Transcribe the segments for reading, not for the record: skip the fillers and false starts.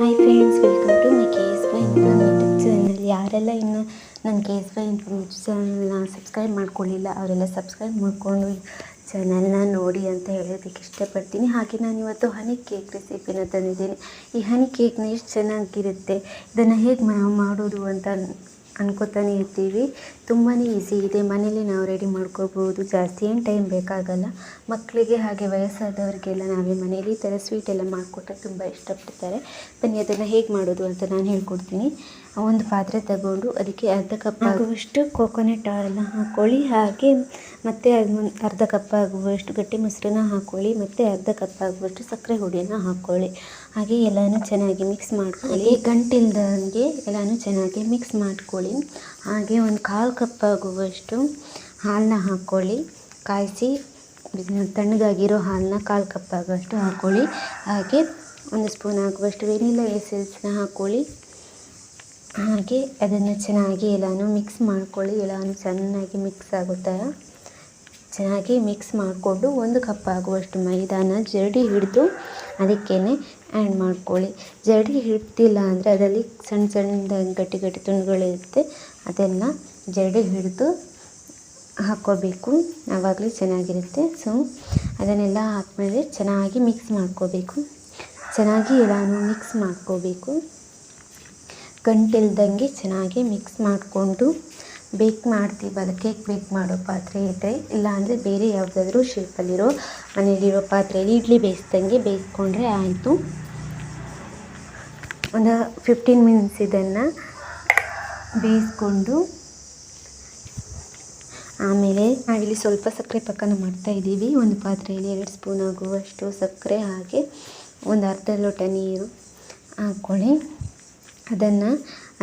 Hi friends, welcome to my KSY income YouTube channel. ಯಾರೆಲ್ಲ ಇನ್ನು ನನ್ನ KSY ಇನ್ಕಮ್ ಯೂಟ್ಯೂಬ್ ಚಾನಲ್ನ ಸಬ್ಸ್ಕ್ರೈಬ್ ಮಾಡ್ಕೊಳ್ಳಿಲ್ಲ ಅವರೆಲ್ಲ ಸಬ್ಸ್ಕ್ರೈಬ್ ಮಾಡಿಕೊಂಡು ಚಾನಲ್ನ ನೋಡಿ ಅಂತ ಹೇಳೋದಕ್ಕೆ ಇಷ್ಟಪಡ್ತೀನಿ. ಹಾಗೆ ನಾನು ಇವತ್ತು ಹನಿ ಕೇಕ್ ರೆಸಿಪಿನ ತಂದಿದ್ದೀನಿ. ಈ ಹನಿ ಕೇಕ್ನ ಎಷ್ಟು ಚೆನ್ನಾಗಿರುತ್ತೆ, ಇದನ್ನು ಹೇಗೆ ಮಾಡೋದು ಅಂತ ಅನ್ಕೋತಾನೆ ಇರ್ತೀವಿ. ತುಂಬಾ ಈಸಿ ಇದೆ, ಮನೇಲಿ ನಾವು ರೆಡಿ ಮಾಡ್ಕೋಬೋದು. ಜಾಸ್ತಿ ಏನು ಟೈಮ್ ಬೇಕಾಗಲ್ಲ. ಮಕ್ಕಳಿಗೆ ಹಾಗೆ ವಯಸ್ಸಾದವರಿಗೆಲ್ಲ ನಾವೇ ಮನೇಲಿ ಈ ಥರ ಸ್ವೀಟ್ ಎಲ್ಲ ಮಾಡಿಕೊಟ್ರೆ ತುಂಬ ಇಷ್ಟಪಡ್ತಾರೆ. ಬನ್ನಿ ಅದನ್ನು ಹೇಗೆ ಮಾಡೋದು ಅಂತ ನಾನು ಹೇಳ್ಕೊಡ್ತೀನಿ. ಒಂದು ಪಾತ್ರೆ ತಗೊಂಡು ಅದಕ್ಕೆ ಅರ್ಧ ಕಪ್ ಆಗುವಷ್ಟು ಕೋಕೋನಟ್ ಆಯಿಲ್ನ ಹಾಕ್ಕೊಳ್ಳಿ. ಹಾಗೆ ಮತ್ತು ಅರ್ಧ ಕಪ್ ಆಗುವಷ್ಟು ಗಟ್ಟಿ ಮೊಸರನ್ನ ಹಾಕ್ಕೊಳ್ಳಿ. ಮತ್ತು ಅರ್ಧ ಕಪ್ ಆಗುವಷ್ಟು ಸಕ್ಕರೆ ಹುಡಿಯನ್ನು ಹಾಕ್ಕೊಳ್ಳಿ. ಹಾಗೆ ಎಲ್ಲನೂ ಚೆನ್ನಾಗಿ ಮಿಕ್ಸ್ ಮಾಡ್ಕೊಳ್ಳಿ. ಗಂಟಿಲ್ದಂಗೆ ಎಲ್ಲನೂ ಚೆನ್ನಾಗಿ ಮಿಕ್ಸ್ ಮಾಡ್ಕೊಳ್ಳಿ. ಹಾಗೆ ಒಂದು 1/4 ಕಪ್ ಆಗುವಷ್ಟು ಹಾಲನ್ನ ಹಾಕ್ಕೊಳ್ಳಿ. ಕಾಯಿಸಿ ತಣ್ಣಗಾಗಿರೋ ಹಾಲನ್ನ 1/4 ಕಪ್ ಆಗುವಷ್ಟು ಹಾಕ್ಕೊಳ್ಳಿ. ಹಾಗೆ 1 ಸ್ಪೂನ್ ಆಗುವಷ್ಟು ವೆನಿಲಾ ಎಸೆನ್ಸ್ನ ಹಾಕ್ಕೊಳ್ಳಿ. ಹಾಗೆ ಅದನ್ನು ಚೆನ್ನಾಗಿ ಎಲ್ಲನೂ ಮಿಕ್ಸ್ ಮಾಡ್ಕೊಳ್ಳಿ. ಎಲ್ಲನೂ ಚೆನ್ನಾಗಿ ಮಿಕ್ಸ್ ಆಗೋ ಥರ ಚೆನ್ನಾಗಿ ಮಿಕ್ಸ್ ಮಾಡಿಕೊಂಡು 1 ಕಪ್ ಆಗುವಷ್ಟು ಮೈದಾನ ಜರಡಿ ಹಿಡಿದು ಅದಕ್ಕೇ ಆ್ಯಡ್ ಮಾಡ್ಕೊಳ್ಳಿ. ಜರಡಿ ಹಿಡ್ತಿಲ್ಲ ಅಂದರೆ ಅದರಲ್ಲಿ ಸಣ್ಣ ಸಣ್ಣದಾಗಿ ಗಟ್ಟಿ ಗಟ್ಟಿ ತುಂಡುಗಳಿರುತ್ತೆ, ಅದೆಲ್ಲ ಜರಡಿ ಹಿಡಿದು ಹಾಕ್ಕೋಬೇಕು. ಆವಾಗಲೇ ಚೆನ್ನಾಗಿರುತ್ತೆ. ಸೊ ಅದನ್ನೆಲ್ಲ ಹಾಕ್ಮೇಲೆ ಚೆನ್ನಾಗಿ ಮಿಕ್ಸ್ ಮಾಡ್ಕೋಬೇಕು. ಚೆನ್ನಾಗಿ ಎಲ್ಲನೂ ಮಿಕ್ಸ್ ಮಾಡ್ಕೋಬೇಕು. ಗಂಟಿಲ್ದಂಗೆ ಚೆನ್ನಾಗಿ ಮಿಕ್ಸ್ ಮಾಡಿಕೊಂಡು ಬೇಕ್ ಮಾಡ್ತೀವಲ್ಲ, ಕೇಕ್ ಬೇಕ್ ಮಾಡೋ ಪಾತ್ರೆ ಇದೆ, ಇಲ್ಲಾಂದರೆ ಬೇರೆ ಯಾವುದಾದ್ರೂ ಶೇಪಲ್ಲಿರೋ ಮನೇಲಿರೋ ಪಾತ್ರೆಯಲ್ಲಿ ಇಡ್ಲಿ ಬೇಯಿಸ್ದಂಗೆ ಬೇಯಿಸ್ಕೊಂಡ್ರೆ ಆಯಿತು. ಒಂದು 15 ಮಿನಿಟ್ಸ್ ಇದನ್ನು ಬೇಯಿಸ್ಕೊಂಡು ಆಮೇಲೆ ನಾವಿಲ್ಲಿ ಸ್ವಲ್ಪ ಸಕ್ಕರೆ ಪಾಕನ ಮಾಡ್ತಾಯಿದ್ದೀವಿ. ಒಂದು ಪಾತ್ರೆಯಲ್ಲಿ 2 ಸ್ಪೂನ್ ಆಗುವಷ್ಟು ಸಕ್ಕರೆ, ಹಾಗೆ ಒಂದು ಅರ್ಧ ಲೋಟ ನೀರು ಹಾಕ್ಕೊಳ್ಳಿ. ಅದನ್ನು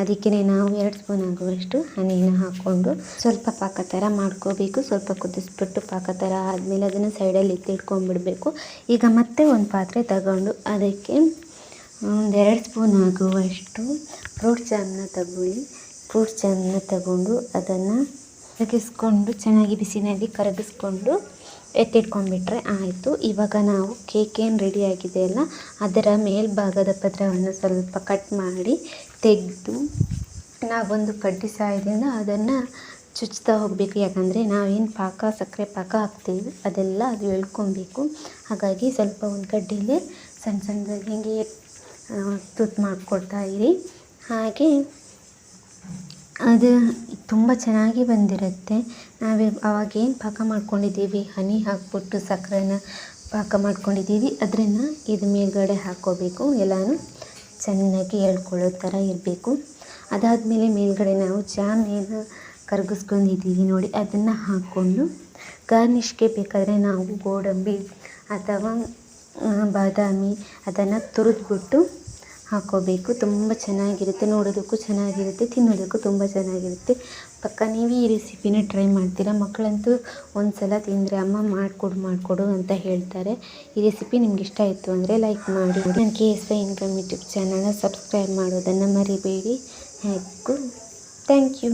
ಅದಕ್ಕೆ ನಾವು 2 ಸ್ಪೂನ್ ಆಗುವಷ್ಟು ಹನಿನ ಹಾಕ್ಕೊಂಡು ಸ್ವಲ್ಪ ಪಾಕ ಥರ ಮಾಡ್ಕೋಬೇಕು. ಸ್ವಲ್ಪ ಕುದಿಸ್ಬಿಟ್ಟು ಪಾಕ ಥರ ಆದಮೇಲೆ ಅದನ್ನು ಸೈಡಲ್ಲಿ ಎತ್ತಿಟ್ಕೊಂಡ್ಬಿಡಬೇಕು. ಈಗ ಮತ್ತೆ ಒಂದು ಪಾತ್ರೆ ತಗೊಂಡು ಅದಕ್ಕೆ ಒಂದು 2 ಸ್ಪೂನ್ ಆಗುವಷ್ಟು ಫ್ರೂಟ್ ಜಾಮನ್ನ ತಗೊಳ್ಳಿ. ಫ್ರೂಟ್ ಜಾಮನ್ನ ತಗೊಂಡು ಅದನ್ನು ಕರಗಿಸ್ಕೊಂಡು ಚೆನ್ನಾಗಿ ಬಿಸಿನಲ್ಲಿ ಕರಗಿಸ್ಕೊಂಡು ಎತ್ತಿಟ್ಕೊಂಡ್ಬಿಟ್ರೆ ಆಯಿತು. ಇವಾಗ ನಾವು ಕೇಕ್ ಏನು ರೆಡಿಯಾಗಿದೆ ಅಲ್ಲ, ಅದರ ಮೇಲ್ಭಾಗದ ಪದರವನ್ನು ಸ್ವಲ್ಪ ಕಟ್ ಮಾಡಿ ತೆಗೆದು ನಾವೊಂದು ಕಡ್ಡಿ ಸಹಾಯದಿಂದ ಅದನ್ನು ಚುಚ್ತಾ ಹೋಗಬೇಕು. ಯಾಕಂದರೆ ನಾವೇನು ಸಕ್ಕರೆ ಪಾಕ ಹಾಕ್ತೀವಿ ಅದೆಲ್ಲ ಅದು ಎಳ್ಕೊಬೇಕು. ಹಾಗಾಗಿ ಸ್ವಲ್ಪ ಒಂದು ಕಡ್ಡಿಲೇ ಸಣ್ಣ ಸಣ್ಣದಾಗಿ ಹಿಂಗೆ ತುತ್ತು ಮಾಡಿಕೊಡ್ತಾ ಇರಿ. ಹಾಗೆ ಅದು ತುಂಬ ಚೆನ್ನಾಗಿ ಬಂದಿರುತ್ತೆ. ಅವಾಗೇನು ಪಾಕ ಮಾಡ್ಕೊಂಡಿದ್ದೀವಿ, ಹನಿ ಹಾಕ್ಬಿಟ್ಟು ಸಕ್ಕರೆನ ಪಾಕ ಮಾಡ್ಕೊಂಡಿದ್ದೀವಿ, ಅದನ್ನು ಇದು ಮೇಲ್ಗಡೆ ಹಾಕ್ಕೋಬೇಕು. ಎಲ್ಲನೂ ಚೆನ್ನಾಗಿ ಎಳ್ಕೊಳ್ಳೋ ಥರ ಇರಬೇಕು. ಅದಾದಮೇಲೆ ಮೇಲ್ಗಡೆ ನಾವು ಜಾಮ್ ಏನು ಕರಗಿಸ್ಕೊಂಡಿದ್ದೀವಿ ನೋಡಿ, ಅದನ್ನು ಹಾಕ್ಕೊಂಡು ಗಾರ್ನಿಷ್ಗೆ ಬೇಕಾದರೆ ನಾವು ಗೋಡಂಬಿ ಅಥವಾ ಬಾದಾಮಿ ಅದನ್ನು ತುರಿದ್ಬಿಟ್ಟು ಹಾಕ್ಕೋಬೇಕು. ತುಂಬ ಚೆನ್ನಾಗಿರುತ್ತೆ, ನೋಡೋದಕ್ಕೂ ಚೆನ್ನಾಗಿರುತ್ತೆ, ತಿನ್ನೋದಕ್ಕೂ ತುಂಬ ಚೆನ್ನಾಗಿರುತ್ತೆ. ಪಕ್ಕ ನೀವು ಈ ರೆಸಿಪಿನ ಟ್ರೈ ಮಾಡ್ತೀರಾ. ಮಕ್ಕಳಂತೂ ಒಂದು ಸಲ ತಿಂದರೆ ಅಮ್ಮ ಮಾಡಿಕೊಡು ಅಂತ ಹೇಳ್ತಾರೆ. ಈ ರೆಸಿಪಿ ನಿಮ್ಗೆ ಇಷ್ಟ ಆಯಿತು ಅಂದರೆ ಲೈಕ್ ಮಾಡಿ. ನನ್ನ KSY ಇನ್ಕಮ್ ಯೂಟ್ಯೂಬ್ ಚಾನಲ್ನ ಸಬ್ಸ್ಕ್ರೈಬ್ ಮಾಡೋದನ್ನು ಮರಿಬೇಡಿ. ಹಾಗೂ ಥ್ಯಾಂಕ್ ಯು.